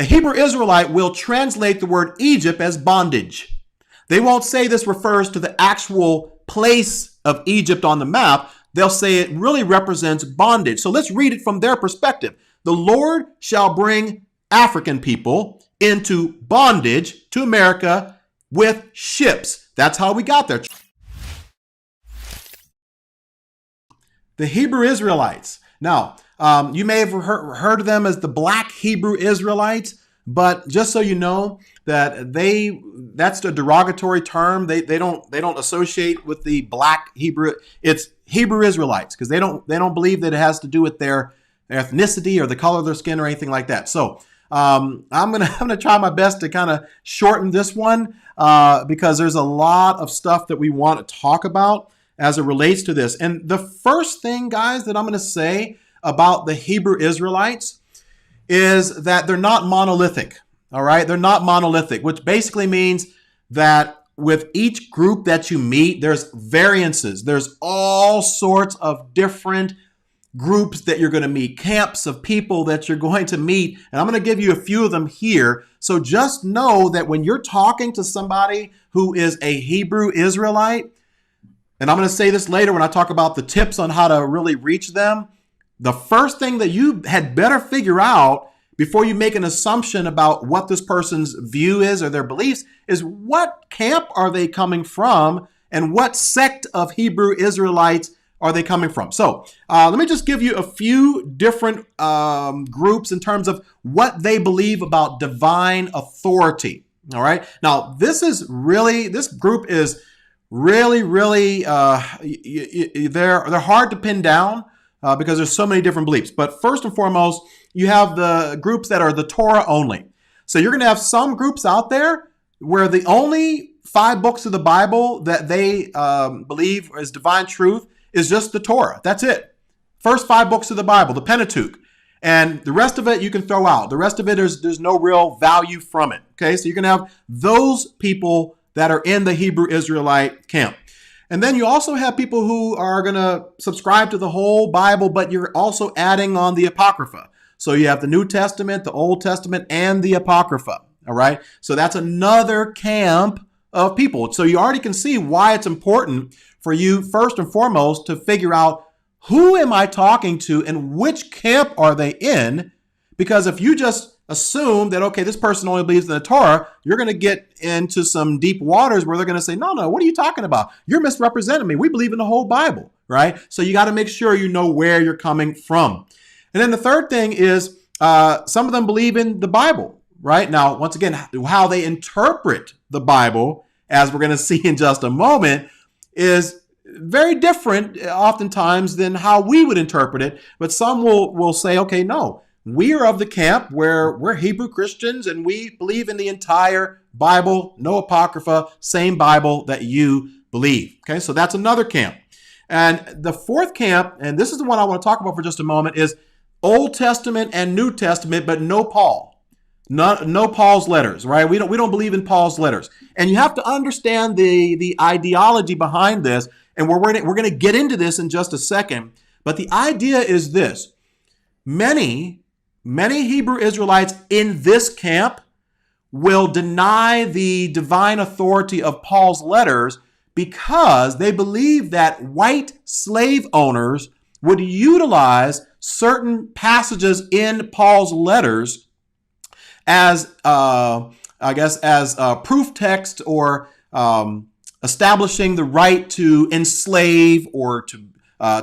A Hebrew Israelite will translate the word Egypt as bondage. They won't say this refers to the actual place of Egypt on the map. They'll say it really represents bondage. So let's read it from their perspective. The Lord shall bring African people into bondage to America with ships. That's how we got there. The Hebrew Israelites. Now, you may have heard of them as the Black Hebrew Israelites, but just so you know that that's the derogatory term. They don't associate with the Black Hebrew. It's Hebrew Israelites because they don't believe that it has to do with their ethnicity or the color of their skin or anything like that. So I'm gonna try my best to kind of shorten this one because there's a lot of stuff that we want to talk about as it relates to this. And the first thing, guys, that I'm going to say about the Hebrew Israelites is that they're not monolithic. All right. They're not monolithic, which basically means that with each group that you meet, there's variances. There's all sorts of different groups that you're going to meet, camps of people that you're going to meet. And I'm going to give you a few of them here. So just know that when you're talking to somebody who is a Hebrew Israelite, and I'm going to say this later when I talk about the tips on how to really reach them, the first thing that you had better figure out before you make an assumption about what this person's view is or their beliefs is what camp are they coming from and what sect of Hebrew Israelites are they coming from? So let me just give you a few different groups in terms of what they believe about divine authority. All right. Now, this group is really, they're hard to pin down because there's so many different beliefs. But first and foremost, you have the groups that are the Torah only. So you're going to have some groups out there where the only 5 books of the Bible that they believe is divine truth is just the Torah. That's it. First 5 books of the Bible, the Pentateuch. And the rest of it you can throw out. The rest of it, there's no real value from it. Okay, so you're going to have those people that are in the Hebrew Israelite camp. And then you also have people who are going to subscribe to the whole Bible, but you're also adding on the Apocrypha. So you have the New Testament, the Old Testament, and the Apocrypha. All right. So that's another camp of people. So you already can see why it's important for you, first and foremost, to figure out who am I talking to and which camp are they in? Because if you just assume that, okay, this person only believes in the Torah, you're going to get into some deep waters where they're going to say, no, what are you talking about? You're misrepresenting me. We believe in the whole Bible, right? So you got to make sure you know where you're coming from. And then the third thing is some of them believe in the Bible, right? Now, once again, how they interpret the Bible, as we're going to see in just a moment, is very different oftentimes than how we would interpret it. But some will say, okay, no, we are of the camp where we're Hebrew Christians and we believe in the entire Bible, no Apocrypha, same Bible that you believe. Okay, so that's another camp. And the fourth camp, and this is the one I want to talk about for just a moment, is Old Testament and New Testament, but no Paul. No Paul's letters, right? We don't believe in Paul's letters. And you have to understand the ideology behind this, and we're going to get into this in just a second. But the idea is this. Many Hebrew Israelites in this camp will deny the divine authority of Paul's letters because they believe that white slave owners would utilize certain passages in Paul's letters as, proof text or establishing the right to enslave or to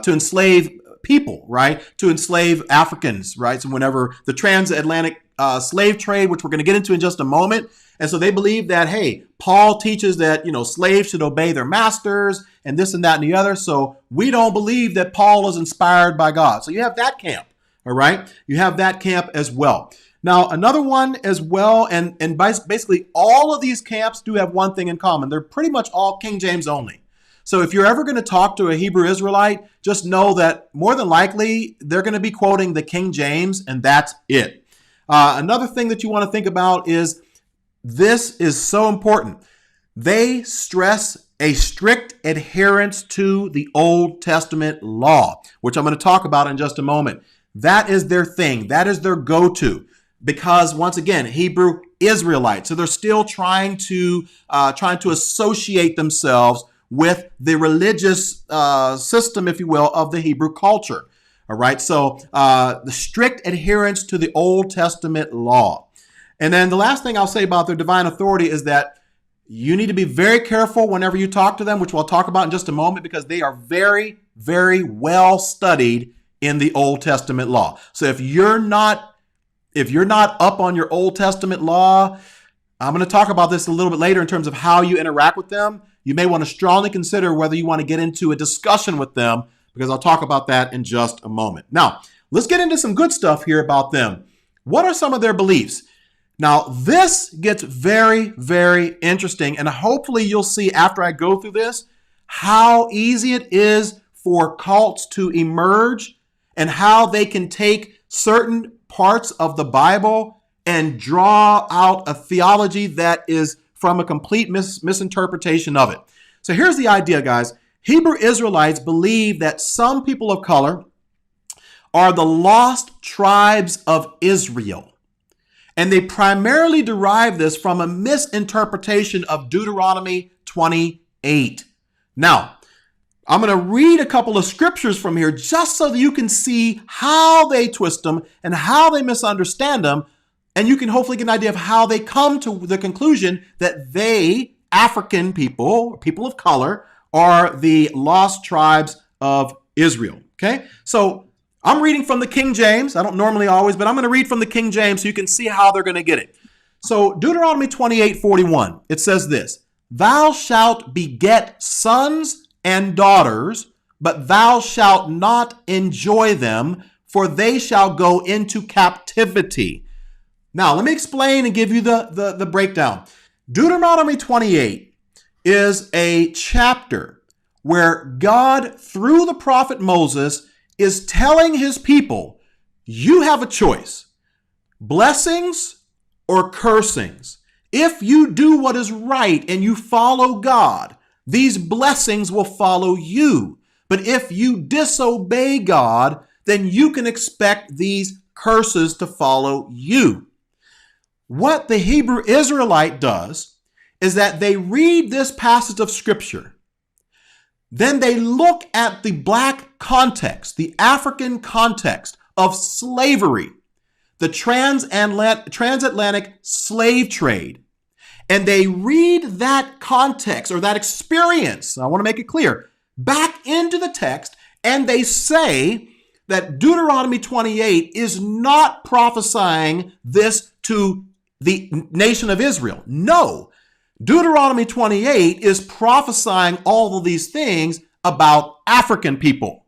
enslave people, right? To enslave Africans, right? So whenever the transatlantic slave trade, which we're going to get into in just a moment. And so they believe that, hey, Paul teaches that, slaves should obey their masters and this and that and the other. So we don't believe that Paul is inspired by God. So you have that camp, all right? You have that camp as well. Now, another one as well, and basically all of these camps do have one thing in common. They're pretty much all King James only. So if you're ever going to talk to a Hebrew Israelite, just know that more than likely they're going to be quoting the King James, and that's it. Another thing that you want to think about is this is so important. They stress a strict adherence to the Old Testament law, which I'm going to talk about in just a moment. That is their thing. That is their go-to. because once again, Hebrew Israelites. So they're still trying to associate themselves with the religious system, if you will, of the Hebrew culture. All right. So the strict adherence to the Old Testament law. And then the last thing I'll say about their divine authority is that you need to be very careful whenever you talk to them, which we'll talk about in just a moment, because they are very, very well studied in the Old Testament law. So if you're not up on your Old Testament law, I'm going to talk about this a little bit later in terms of how you interact with them. You may want to strongly consider whether you want to get into a discussion with them, because I'll talk about that in just a moment. Now, let's get into some good stuff here about them. What are some of their beliefs? Now, this gets very, very interesting, and hopefully you'll see after I go through this how easy it is for cults to emerge and how they can take certain parts of the Bible and draw out a theology that is from a complete misinterpretation of it. So here's the idea, guys. Hebrew Israelites believe that some people of color are the lost tribes of Israel. And they primarily derive this from a misinterpretation of Deuteronomy 28. Now, I'm going to read a couple of scriptures from here just so that you can see how they twist them and how they misunderstand them. And you can hopefully get an idea of how they come to the conclusion that they, African people, people of color, are the lost tribes of Israel. Okay? So I'm reading from the King James. I don't normally always, but I'm going to read from the King James so you can see how they're going to get it. So Deuteronomy 28:41, it says this: "Thou shalt beget sons and daughters, but thou shalt not enjoy them, for they shall go into captivity." Now, let me explain and give you the breakdown. Deuteronomy 28 is a chapter where God, through the prophet Moses, is telling his people, you have a choice, blessings or cursings. If you do what is right and you follow God, these blessings will follow you. But if you disobey God, then you can expect these curses to follow you. What the Hebrew Israelite does is that they read this passage of Scripture. Then they look at the black context, the African context of slavery, the transatlantic slave trade. And they read that context or that experience, I want to make it clear, back into the text, and they say that Deuteronomy 28 is not prophesying this to the nation of Israel. No. Deuteronomy 28 is prophesying all of these things about African people,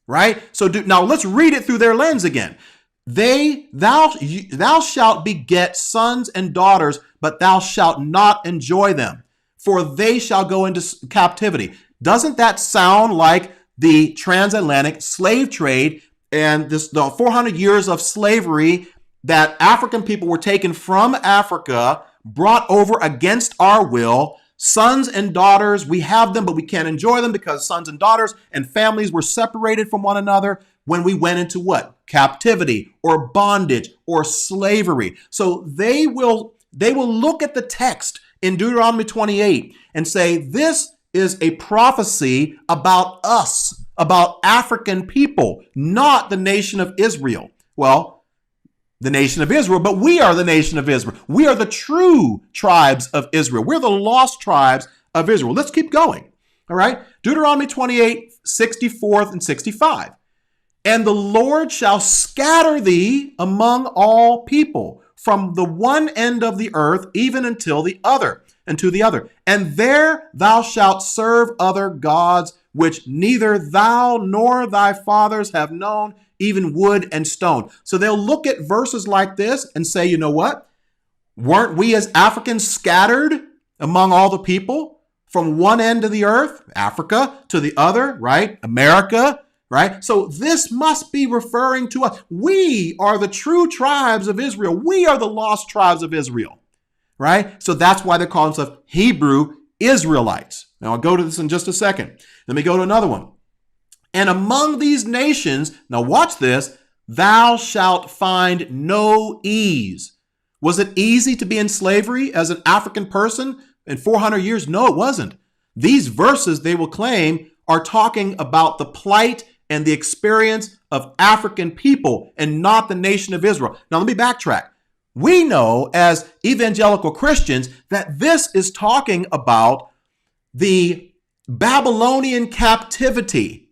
right? So now let's read it through their lens again. Thou shalt beget sons and daughters, but thou shalt not enjoy them, for they shall go into captivity. Doesn't that sound like the transatlantic slave trade and the 400 years of slavery that African people were taken from Africa, brought over against our will? Sons and daughters, we have them, but we can't enjoy them because sons and daughters and families were separated from one another when we went into what? Captivity or bondage or slavery. So they will look at the text in Deuteronomy 28 and say, this is a prophecy about us, about African people, not the nation of Israel. Well, the nation of Israel, but we are the nation of Israel. We are the true tribes of Israel. We're the lost tribes of Israel. Let's keep going. All right. Deuteronomy 28, 64 and 65. "And the Lord shall scatter thee among all people, from the one end of the earth even until the other, and to the other. And there thou shalt serve other gods, which neither thou nor thy fathers have known, even wood and stone." So they'll look at verses like this and say, you know what? Weren't we as Africans scattered among all the people from one end of the earth, Africa, to the other, right? America, right? So this must be referring to us. We are the true tribes of Israel. We are the lost tribes of Israel, right? So that's why they call themselves Hebrew Israelites. Now I'll go to this in just a second. Let me go to another one. "And among these nations," now watch this, thou shalt find no ease. Was it easy to be in slavery as an African person in 400 years? No, it wasn't. These verses, they will claim, are talking about the plight and the experience of African people and not the nation of Israel. Now, let me backtrack. We know as evangelical Christians that this is talking about the Babylonian captivity,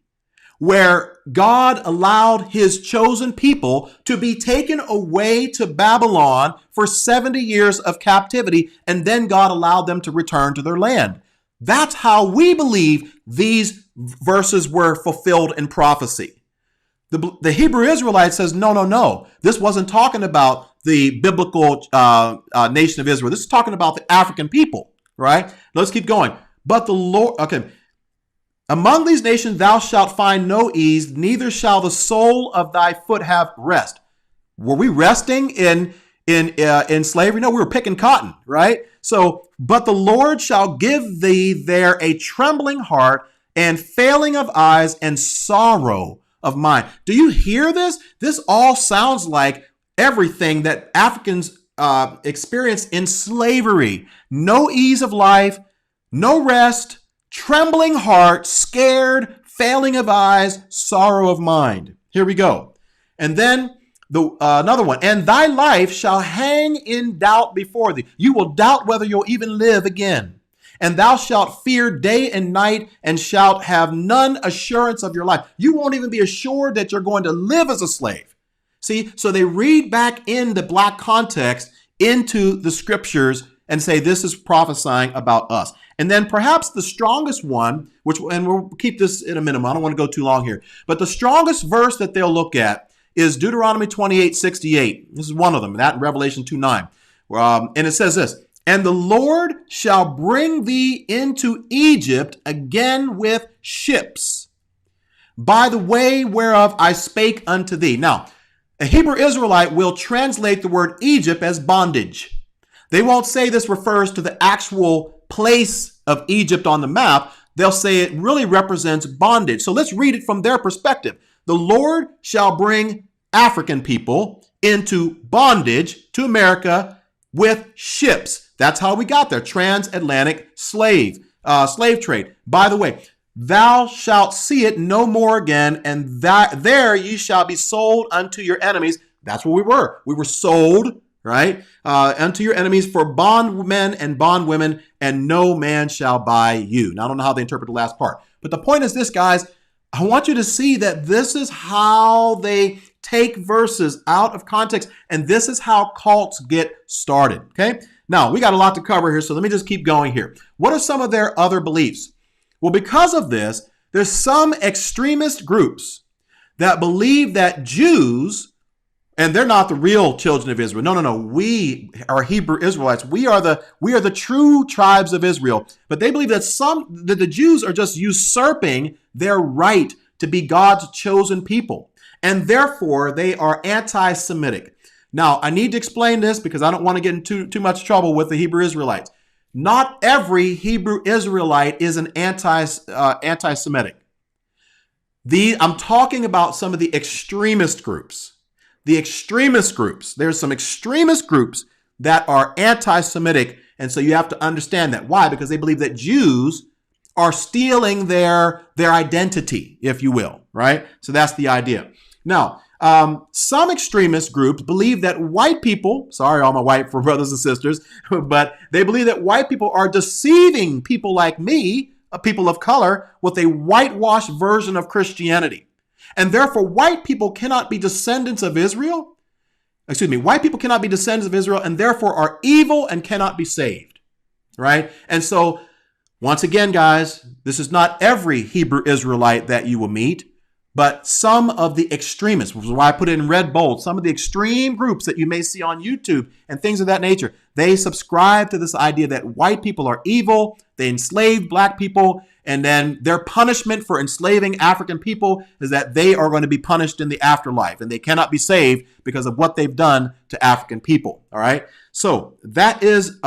where God allowed his chosen people to be taken away to Babylon for 70 years of captivity, and then God allowed them to return to their land. That's how we believe these verses were fulfilled in prophecy. The Hebrew Israelite says, no. This wasn't talking about the biblical nation of Israel. This is talking about the African people, right? Let's keep going. But the Lord, okay. Among these nations thou shalt find no ease, neither shall the sole of thy foot have rest. Were we resting in slavery? No, we were picking cotton, right? So, but the Lord shall give thee there a trembling heart and failing of eyes and sorrow of mind. Do you hear this? This all sounds like everything that Africans experienced in slavery. No ease of life, no rest, trembling heart, scared, failing of eyes, sorrow of mind. Here we go. And then another one. And thy life shall hang in doubt before thee. You will doubt whether you'll even live again. And thou shalt fear day and night and shalt have none assurance of your life. You won't even be assured that you're going to live as a slave. See, so they read back in the black context into the scriptures and say this is prophesying about us. And then perhaps the strongest one, and we'll keep this in a minimum, I don't want to go too long here, but the strongest verse that they'll look at is Deuteronomy 28:68. This is one of them, that in Revelation 2:9. And it says this, and the Lord shall bring thee into Egypt again with ships, by the way whereof I spake unto thee. Now, a Hebrew Israelite will translate the word Egypt as bondage. They won't say this refers to the actual place of Egypt on the map. They'll say it really represents bondage. So let's read it from their perspective. The Lord shall bring African people into bondage to America with ships. That's how we got there. Transatlantic slave trade. By the way, thou shalt see it no more again, and that there ye shall be sold unto your enemies. That's what we were. We were sold, right? Unto your enemies for bondmen and bondwomen, and no man shall buy you. Now, I don't know how they interpret the last part. But the point is this, guys. I want you to see that this is how they take verses out of context, and this is how cults get started, okay? Now, we got a lot to cover here, so let me just keep going here. What are some of their other beliefs? Well, because of this, there's some extremist groups that believe that Jews, and they're not the real children of Israel. No. We are Hebrew Israelites. We are the true tribes of Israel. But they believe that the Jews are just usurping their right to be God's chosen people. And therefore, they are anti-Semitic. Now, I need to explain this because I don't want to get into too much trouble with the Hebrew Israelites. Not every Hebrew Israelite is an anti-Semitic. I'm talking about some of the extremist groups. There's some extremist groups that are anti-Semitic. And so you have to understand that. Why? Because they believe that Jews are stealing their identity, if you will, right? So that's the idea. Now, some extremist groups believe that white people, sorry, all my white brothers and sisters, but they believe that white people are deceiving people like me, people of color, with a whitewashed version of Christianity. And therefore, white people cannot be descendants of Israel. White people cannot be descendants of Israel and therefore are evil and cannot be saved, right? And so, once again, guys, this is not every Hebrew Israelite that you will meet, but some of the extremists, which is why I put it in red bold, some of the extreme groups that you may see on YouTube and things of that nature, they subscribe to this idea that white people are evil, they enslave black people, and then their punishment for enslaving African people is that they are going to be punished in the afterlife, and they cannot be saved because of what they've done to African people, all right? So that is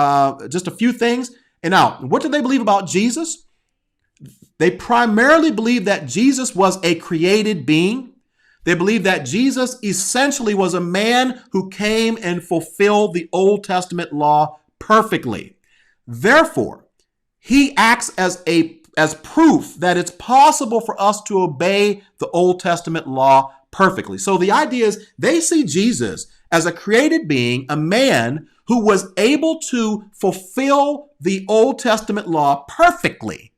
just a few things. And now, what do they believe about Jesus? They primarily believe that Jesus was a created being. They believe that Jesus essentially was a man who came and fulfilled the Old Testament law perfectly. Therefore, he acts as proof that it's possible for us to obey the Old Testament law perfectly. So the idea is they see Jesus as a created being, a man who was able to fulfill the Old Testament law perfectly.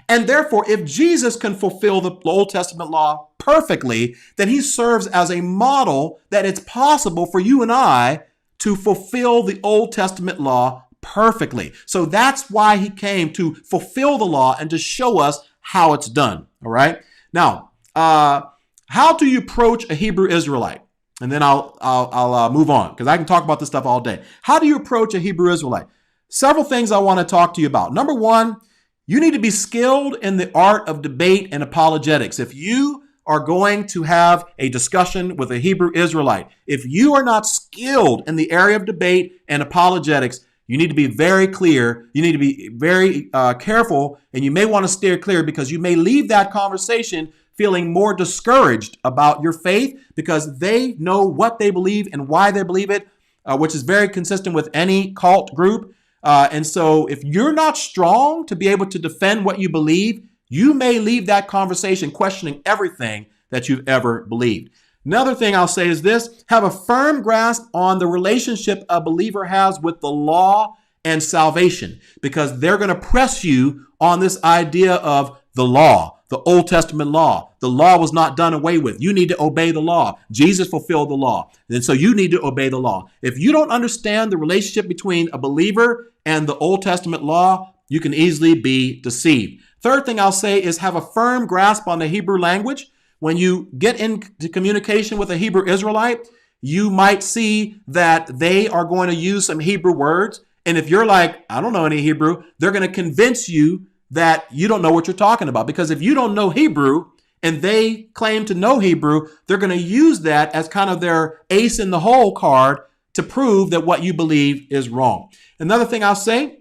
And therefore, if Jesus can fulfill the Old Testament law perfectly, then he serves as a model that it's possible for you and I to fulfill the Old Testament law perfectly. So that's why he came, to fulfill the law and to show us how it's done. All right. Now, how do you approach a Hebrew Israelite? And then I'll move on, because I can talk about this stuff all day. How do you approach a Hebrew Israelite? Several things I want to talk to you about. Number one, you need to be skilled in the art of debate and apologetics. If you are going to have a discussion with a Hebrew Israelite, if you are not skilled in the area of debate and apologetics, you need to be very clear. You need to be very careful, and you may want to steer clear, because you may leave that conversation feeling more discouraged about your faith, because they know what they believe and why they believe it, which is very consistent with any cult group. And so if you're not strong to be able to defend what you believe, you may leave that conversation questioning everything that you've ever believed. Another thing I'll say is this: have a firm grasp on the relationship a believer has with the law and salvation, because they're going to press you on this idea of the law, the Old Testament law. The law was not done away with. You need to obey the law. Jesus fulfilled the law. And so you need to obey the law. If you don't understand the relationship between a believer and the Old Testament law, you can easily be deceived. Third thing I'll say is have a firm grasp on the Hebrew language. When you get into communication with a Hebrew Israelite, you might see that they are going to use some Hebrew words. And if you're like, I don't know any Hebrew, they're going to convince you that you don't know what you're talking about. Because if you don't know Hebrew and they claim to know Hebrew, they're going to use that as kind of their ace in the hole card to prove that what you believe is wrong. Another thing I'll say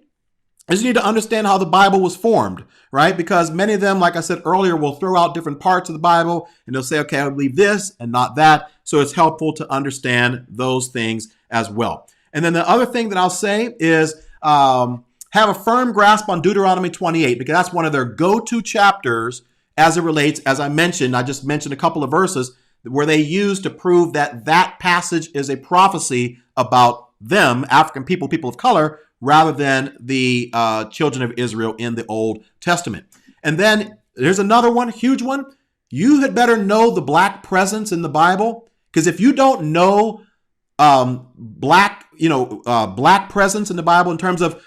is you need to understand how the Bible was formed, right? Because many of them, like I said earlier, will throw out different parts of the Bible and they'll say, okay, I believe this and not that. So it's helpful to understand those things as well. And then the other thing that I'll say is have a firm grasp on Deuteronomy 28, because that's one of their go-to chapters as it relates, as I mentioned, I just mentioned a couple of verses where they use to prove that that passage is a prophecy about them, African people, people of color, rather than the children of Israel in the Old Testament. And then there's another one, huge one. You had better know the black presence in the Bible, because if you don't know black presence in the Bible in terms of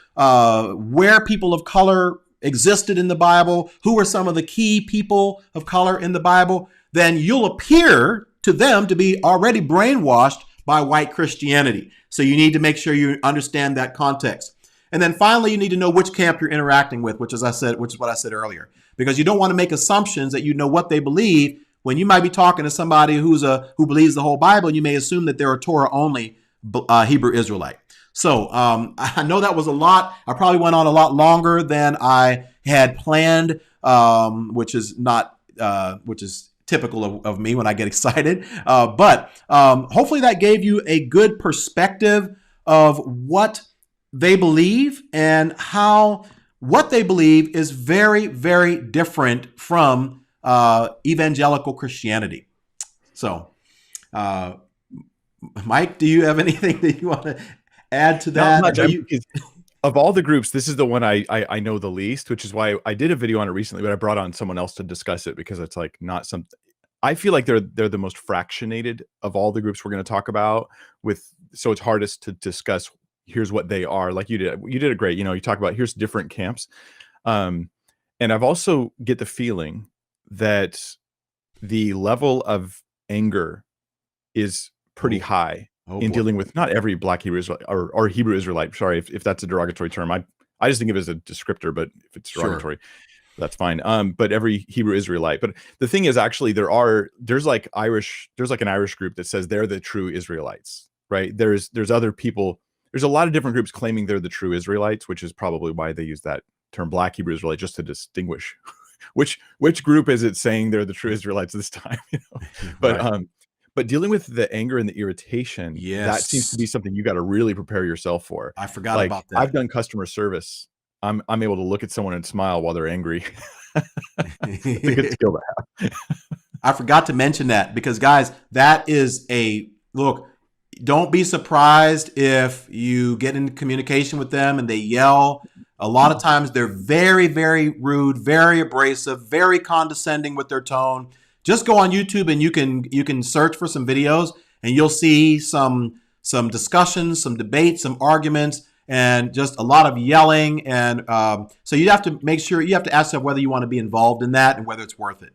where people of color existed in the Bible, who were some of the key people of color in the Bible, then you'll appear to them to be already brainwashed by white Christianity. So you need to make sure you understand that context. And then finally, you need to know which camp you're interacting with, which is what I said earlier, because you don't want to make assumptions that you know what they believe when you might be talking to somebody who believes the whole Bible, and you may assume that they're a Torah only Hebrew Israelite. So I know that was a lot. I probably went on a lot longer than I had planned, which is typical of me when I get excited. But hopefully that gave you a good perspective of what they believe and how what they believe is very, very different from evangelical Christianity. So, Mike, do you have anything that you want to add to that? Not much. Of all the groups, this is the one I know the least, which is why I did a video on it recently, but I brought on someone else to discuss it, because it's like not something. I feel like they're the most fractionated of all the groups we're going to talk about. So it's hardest to discuss. Here's what they are. Like you did it great. You talk about here's different camps, and I've also get the feeling that the level of anger is pretty high in dealing with not every black Hebrew Israelite or Hebrew Israelite. Sorry if that's a derogatory term. I just think of it as a descriptor, but if it's derogatory, that's fine. But every Hebrew Israelite. But the thing is, actually, there's like an Irish group that says they're the true Israelites, right? There's other people. There's a lot of different groups claiming they're the true Israelites, which is probably why they use that term Black Hebrew Israelite, just to distinguish which group is it saying they're the true Israelites this time? But Right. but dealing with the anger and the irritation, that seems to be Yes. something you got to really prepare yourself for. I forgot Like about I've that. done customer service. I'm able to look at someone and smile while they're angry. That's a good skill to have. I forgot to mention that because, guys, that is a look. Don't be surprised if you get in communication with them and they yell. A lot of times they're very, very rude, very abrasive, very condescending with their tone. Just go on YouTube and you can search for some videos and you'll see some discussions, some debates, some arguments, and just a lot of yelling. And so you have to make sure you have to ask yourself whether you want to be involved in that and whether it's worth it.